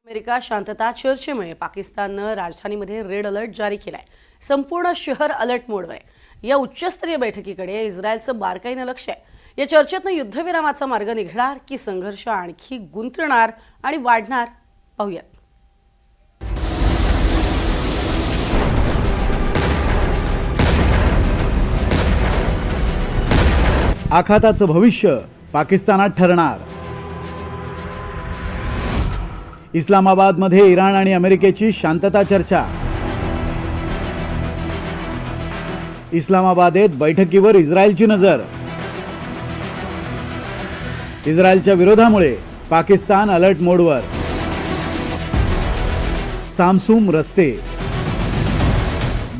America शांतता चर्चेमुळे पाकिस्ताननं राजधानीमध्ये रेड अलर्ट जारी केलाय. संपूर्ण शहर अलर्ट मोडवर आहे. या उच्चस्तरीय बैठकीकडे इस्रायलचं बारकाईनं लक्ष आहे. या चर्चेतनं युद्धविरामाचा मार्ग निघणार की संघर्ष आणखी गुंतणार आणि वाढणार, पाहूयात. आखाताचं भविष्य पाकिस्तानात ठरणार. इस्लामाबादमध्ये इराण आणि अमेरिकेची शांतता चर्चा. इस्लामाबादेत बैठकीवर इस्रायलची नजर. इस्रायलच्या विरोधामुळे पाकिस्तान अलर्ट मोडवर. सामसूम रस्ते,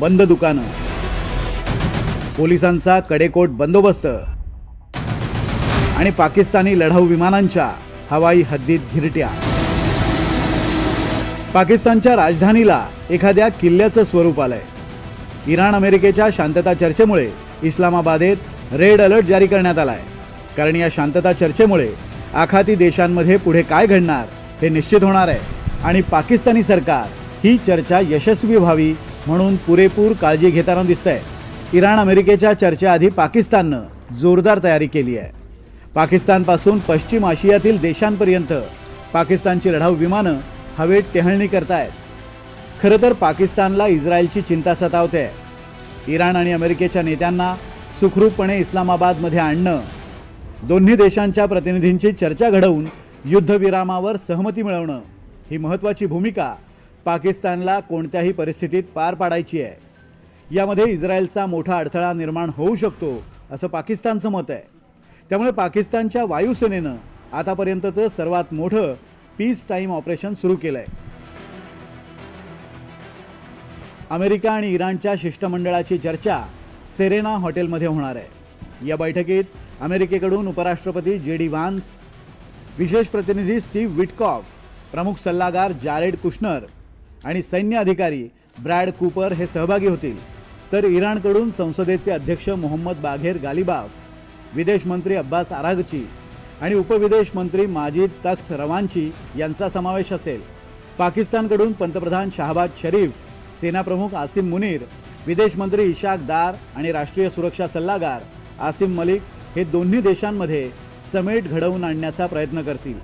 बंद दुकानं, पोलिसांचा कडेकोट बंदोबस्त आणि पाकिस्तानी लढाऊ विमानांच्या हवाई हद्दीत घिरट्या. पाकिस्तानच्या राजधानीला एखाद्या किल्ल्याचं स्वरूप आलंय. इराण अमेरिकेच्या शांतता चर्चेमुळे इस्लामाबादेत रेड अलर्ट जारी करण्यात आलाय. कारण या शांतता चर्चेमुळे आखाती देशांमध्ये पुढे काय घडणार हे निश्चित होणार आहे आणि पाकिस्तानी सरकार ही चर्चा यशस्वी व्हावी म्हणून पुरेपूर काळजी घेताना दिसतंय. इराण अमेरिकेच्या चर्चेआधी पाकिस्ताननं जोरदार तयारी केली आहे. पाकिस्तानपासून पश्चिम आशियातील देशांपर्यंत पाकिस्तानची लढाऊ विमानं हवेत टेहळणी करतायत. खरं तर पाकिस्तानला इस्रायलची चिंता सतावते. इराण आणि अमेरिकेच्या नेत्यांना सुखरूपपणे इस्लामाबादमध्ये आणणं, दोन्ही देशांच्या प्रतिनिधींची चर्चा घडवून युद्धविरामावर सहमती मिळवणं ही महत्त्वाची भूमिका पाकिस्तानला कोणत्याही परिस्थितीत पार पाडायची आहे. यामध्ये इस्रायलचा मोठा अडथळा निर्माण होऊ शकतो असं पाकिस्तानचं मत आहे. त्यामुळे पाकिस्तानच्या वायुसेनेनं आतापर्यंतचं सर्वात मोठं पीस टाईम ऑपरेशन सुरू केलं आहे. अमेरिका आणि इराणच्या शिष्टमंडळाची चर्चा सेरेना हॉटेलमध्ये होणार आहे. या बैठकीत अमेरिकेकडून उपराष्ट्रपती JD व्हान्स, विशेष प्रतिनिधी स्टीव्ह विटकॉफ, प्रमुख सल्लागार जारेड कुशनर आणि सैन्य अधिकारी ब्रॅड कूपर हे सहभागी होतील. तर इराणकडून संसदेचे अध्यक्ष मोहम्मद बाघेर गालिबाफ, विदेश मंत्री अब्बास आरागची आणि उपविदेश मंत्री माजिद तख्त रवांची यांचा समावेश असेल. पाकिस्तानकडून पंतप्रधान शाहबाज शरीफ, सेनाप्रमुख आसिम मुनीर, विदेश मंत्री इशाक दार आणि राष्ट्रीय सुरक्षा सल्लागार आसिम मलिक हे दोन्ही देशांमध्ये समेट घडवून आणण्याचा प्रयत्न करतील.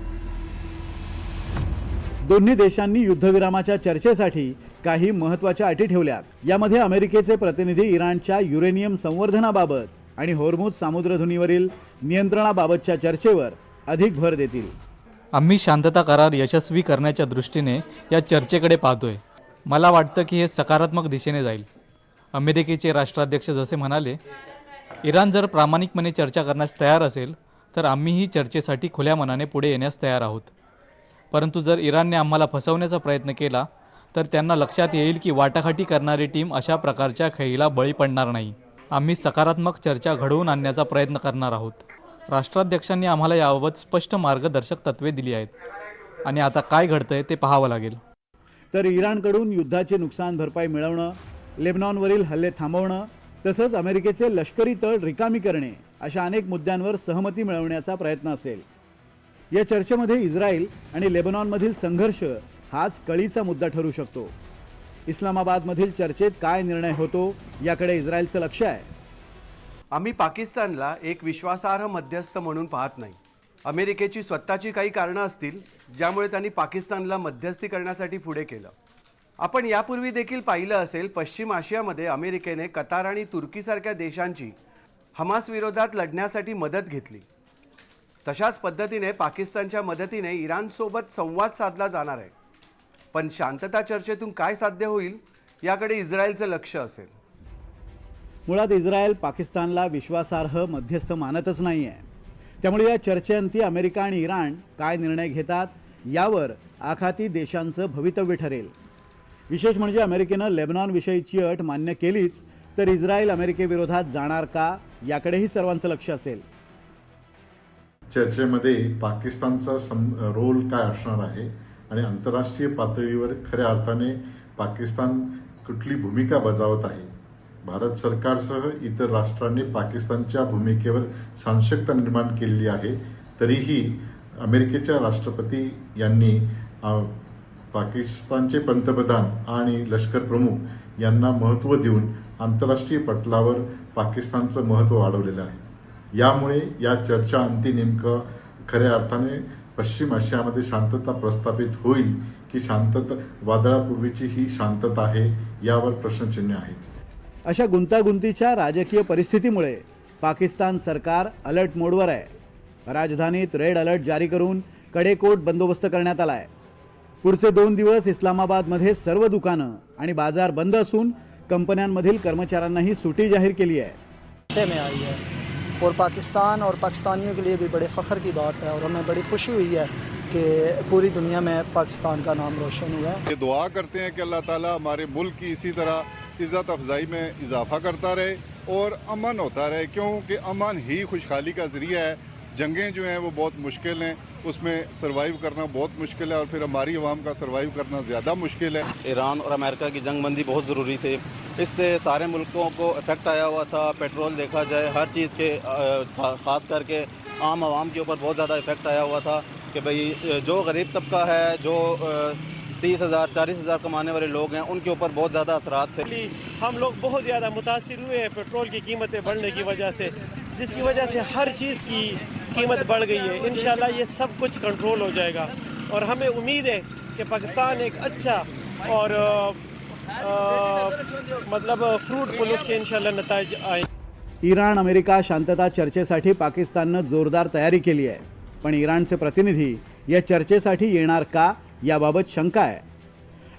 दोन्ही देशांनी युद्धविरामाच्या चर्चेसाठी काही महत्त्वाच्या अटी ठेवल्यात. यामध्ये अमेरिकेचे प्रतिनिधी इराणच्या युरेनियम संवर्धनाबाबत आणि होर्मुझ सामुद्रधुनीवरील नियंत्रणाबाबतच्या चर्चेवर अधिक भर देतील. आम्ही शांतता करार यशस्वी करण्याच्या दृष्टीने या चर्चेकडे पाहतोय. मला वाटतं की हे सकारात्मक दिशेने जाईल. अमेरिकेचे राष्ट्राध्यक्ष जसे म्हणाले, इराण जर प्रामाणिकपणे चर्चा करण्यास तयार असेल तर आम्हीही चर्चेसाठी खुल्या मनाने पुढे येण्यास तयार आहोत. परंतु जर इराणने आम्हाला फसवण्याचा प्रयत्न केला तर त्यांना लक्षात येईल की वाटाघाटी करणारी टीम अशा प्रकारच्या खेळीला बळी पडणार नाही. आम्ही सकारात्मक चर्चा घडवून आणण्याचा प्रयत्न करणार आहोत. राष्ट्राध्यक्षांनी आम्हाला याबाबत स्पष्ट मार्गदर्शक तत्त्वे दिली आहेत आणि आता काय घडतंय ते पाहावं लागेल. तर इराणकडून युद्धाचे नुकसान भरपाई मिळवणं, लेबनॉनवरील हल्ले थांबवणं, तसंच अमेरिकेचे लष्करी तळ रिकामी करणे अशा अनेक मुद्द्यांवर सहमती मिळवण्याचा प्रयत्न असेल. या चर्चेमध्ये इस्रायल आणि लेबनॉनमधील संघर्ष हाच कळीचा मुद्दा ठरू शकतो. इस्लामाबादमधील चर्चेत काय निर्णय होतो याकडे इस्रायलचं लक्ष आहे. आम्ही पाकिस्तानला एक विश्वासार्ह मध्यस्थ म्हणून पाहत नाही. अमेरिकेची स्वतःची काही कारणं असतील ज्यामुळे त्यांनी पाकिस्तानला मध्यस्थी करण्यासाठी पुढे केलं. आपण यापूर्वी देखील पाहिलं असेल, पश्चिम आशियामध्ये अमेरिकेने कतार आणि तुर्कीसारख्या देशांची हमास विरोधात लढण्यासाठी मदत घेतली. तशाच पद्धतीने पाकिस्तानच्या मदतीने इराणसोबत संवाद साधला जाणार आहे. पण शांतता चर्चेतून काय साध्य होईल याकडे इस्रायलचं लक्ष असेल. मुळात इस्रायल पाकिस्तानला विश्वासार्ह मध्यस्थ मानतच नाही आहे. त्यामुळे या चर्चेअंती अमेरिका आणि इराण काय निर्णय घेतात यावर आखाती देशांचं भवितव्य ठरेल. विशेष म्हणजे अमेरिकेनं लेबनॉनविषयीची अट मान्य केलीच तर इस्रायल अमेरिकेविरोधात जाणार का याकडेही सर्वांचं लक्ष असेल. चर्चेमध्ये पाकिस्तानचा रोल काय असणार आहे आणि आंतरराष्ट्रीय पातळीवर खऱ्या अर्थाने पाकिस्तान कुठली भूमिका बजावत आहे. भारत सरकारसह इतर राष्ट्रांनी पाकिस्तानच्या भूमिकेवर साशंकता निर्माण केलेली आहे. तरीही अमेरिकेच्या राष्ट्रपती यांनी पाकिस्तानचे पंतप्रधान आणि लष्कर प्रमुख यांना महत्त्व देऊन आंतरराष्ट्रीय पटलावर पाकिस्तानचं महत्त्व वाढवलेलं आहे। यामुळे या चर्चा अंती नेमकं खऱ्या अर्थाने पश्चिम आशियामध्ये शांतता प्रस्थापित होईल की शांतता वादळापूर्वीची ही शांतता आहे यावर प्रश्नचिन्ह आहे। अशा गुंतागुंतीच्या राजकीय परिस्थितीमुळे पाकिस्तान सरकार अलर्ट मोडवर आहे। राजधानीत रेड अलर्ट जारी करून कडेकोट बंदोबस्त करण्यात आला आहे। पुढचे 2 दिवस इस्लामाबादमध्ये सर्व दुकानं आणि बाजार बंद असून कंपन्यांमधील कर्मचाऱ्यांनाही सुट्टी जाहीर केली आहे। से में आई है और पाकिस्तान और पाकिस्तानियों के लिए भी बड़े फ़ख्र की बात है और हमें बड़ी खुशी हुई है कि पूरी दुनिया में पाकिस्तान का नाम रोशन हुआ है। ये दुआ करते हैं कि अल्लाह ताला हमारे मुल्क की इसी तरह इज़्ज़त अफजाई में इजाफा करता रहे और अमन होता रहे, क्योंकि अमन ही खुशहाली का ज़रिया है। जंगें जो हैं वो बहुत मुश्किल हैं, उसमें सर्वाइव करना बहुत मुश्किल है और फिर हमारी आवाम का सर्वाइव करना ज़्यादा मुश्किल है। ईरान और अमेरिका की जंगबंदी बहुत ज़रूरी थी, इससे सारे मुल्कों को इफ़ेक्ट आया हुआ था। पेट्रोल देखा जाए, हर चीज़ के ख़ास करके आम आवाम के ऊपर बहुत ज़्यादा इफ़ेक्ट आया हुआ था कि भाई जो गरीब तबका है, जो 30,000 40,000 कमाने वाले लोग हैं, उनके ऊपर बहुत ज़्यादा असरात थे। हम लोग बहुत ज़्यादा मुतासिर हुए हैं पेट्रोल की कीमतें बढ़ने की वजह से, जिसकी वजह से हर चीज़ की कीमत बढ़ गई है। इंशाल्लाह ये सब कुछ कंट्रोल हो जाएगा और हमें उम्मीद है कि पाकिस्तान एक अच्छा और मतलब फ्रूटफुल उसके इंशाल्लाह नताइज आए। इराण अमेरिका शांतता चर्चेसाठी पाकिस्ताननं जोरदार तयारी केली आहे, पण इराणचे प्रतिनिधी या चर्चेसाठी येणार का याबाबत शंका आहे।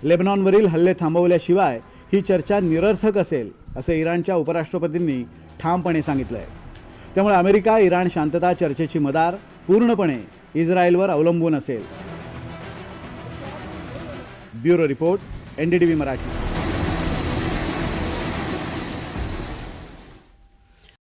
लेबनॉनवरील हल्ले थांबवल्याशिवाय ही चर्चा निरर्थक असेल असे इराणच्या उपराष्ट्रपतींनी ठामपणे सांगितलं आहे। त्यामुळे अमेरिका इराण शांतता चर्चेची मदार पूर्णपणे इस्रायलवर अवलंबून असेल। Bureau report, NDTV Marathi.